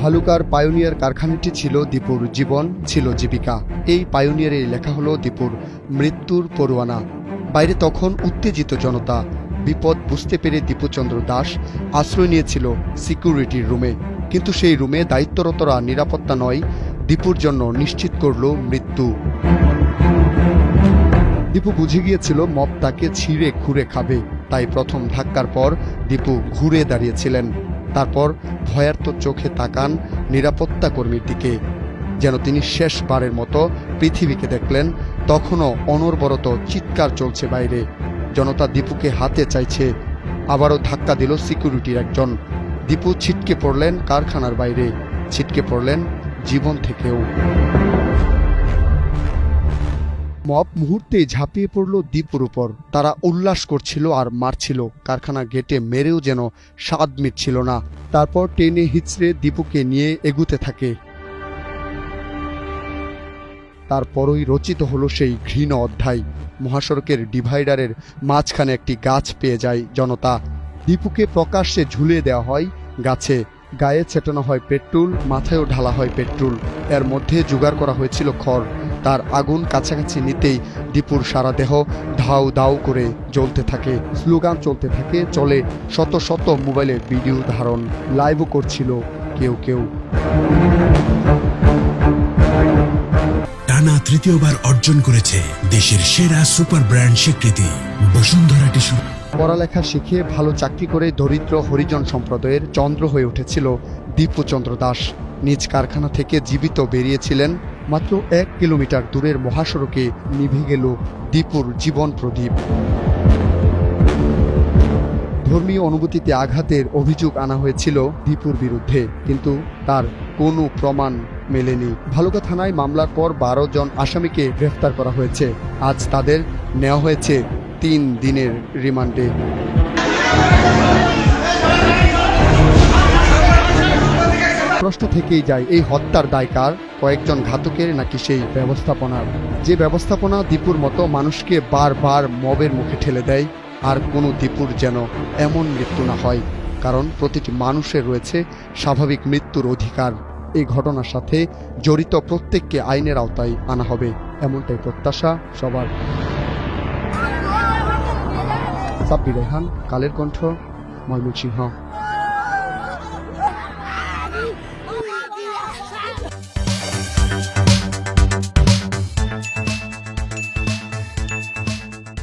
ভালুকার pioneer কারখানাটি ছিল দীপুর জীবন, ছিল জীবিকা। এই পায়োনিয়ারের লেখা হলো দীপুর মৃত্যুর পরোয়ানা। বাইরে তখন উত্তেজিত জনতা। বিপদ বুঝতে পেরে দীপুচন্দ্র দাস আশ্রয় নিয়েছিল সিকিউরিটির রুমে। কিন্তু সেই রুমে দায়িত্বরতরা নিরাপত্তা নয়, দীপুর জন্য নিশ্চিত করল মৃত্যু। দীপু বুঝে গিয়েছিল মব তাকে ছিঁড়ে খুঁড়ে খাবে, তাই প্রথম ধাক্কার পর দীপু ঘুরে দাঁড়িয়েছিলেন। তারপর ভয়ার্ত চোখে তাকান নিরাপত্তা কর্মীর দিকে, যেন তিনি শেষবারের মতো পৃথিবীকে দেখলেন। তখনও অনবরত চিৎকার চলছে বাইরে, জনতা দীপুকে হাতে চাইছে। আবারও ধাক্কা দিল সিকিউরিটির একজন। দীপু ছিটকে পড়লেন কারখানার বাইরে, ছিটকে পড়লেন জীবন থেকেও। মব মুহূর্তেই ঝাঁপিয়ে পড়ল দীপুর উপর। তারা উল্লাস করছিল আর মারছিল। কারখানা গেটে মেরেও যেন স্বাদ মিটছিল না। তারপর টেনে হিচড়ে দীপুকে নিয়ে এগুতে থাকে। তারপরই রচিত হলো সেই ঘৃণ অধ্যায়। মহাসড়কের ডিভাইডারের মাঝখানে একটি গাছ পেয়ে যায় জনতা। দীপুকে প্রকাশ্যে ঝুলিয়ে দেওয়া হয় গাছে। গায়ে ছেটানো হয় পেট্রোল, মাথায়ও ঢালা হয় পেট্রোল। এর মধ্যে জোগাড় করা হয়েছিল খড়। তার আগুন কাছাকাছি নিতেই দীপুর সারা দেহ ধাউ দাউ করে জ্বলতে থাকে। স্লোগান চলতে থাকে, চলে শত শত মোবাইলে ভিডিও ধারণ, লাইভও করছিল কেউ কেউ। টানা তৃতীয়বার অর্জন করেছে দেশের সেরা সুপার ব্র্যান্ড স্বীকৃতি বসুন্ধরা টিস্যু। পড়ালেখা শিখে ভালো চাকরি করে দরিদ্র হরিজন সম্প্রদায়ের চন্দ্র হয়ে উঠেছিল দীপুচন্দ্র দাস। নিজ কারখানা থেকে জীবিত বেরিয়েছিলেন। মাত্র 1 কিলোমিটার দূরের মহাসড়কে নিভে গেল দীপুর জীবন প্রদীপ। ধর্মীয় অনুভূতিতে আঘাতের অভিযোগ আনা হয়েছিল দীপুর বিরুদ্ধে, কিন্তু তার কোনো প্রমাণ মেলেনি। ভালুকা থানায় মামলার পর 12 জন আসামিকে গ্রেফতার করা হয়েছে। আজ তাদের নেওয়া হয়েছে 3 দিনের রিমান্ডে। প্রশ্ন থেকেই যায়, এই হত্যার দায় কার? কয়েকজন ঘাতকের নাকি সেই ব্যবস্থাপনার? যে ব্যবস্থাপনা দীপুর মতো মানুষকে বারবার মবের মুখে ঠেলে দেয়। আর কোনো দীপুর যেন এমন মৃত্যু না হয়, কারণ প্রতিটি মানুষের রয়েছে স্বাভাবিক মৃত্যুর অধিকার। এই ঘটনার সাথে জড়িত প্রত্যেককে আইনের আওতায় আনা হবে, এমনটাই প্রত্যাশা সবার। সাব্বির রেহান, কালের কণ্ঠ, ময়মনসিংহ।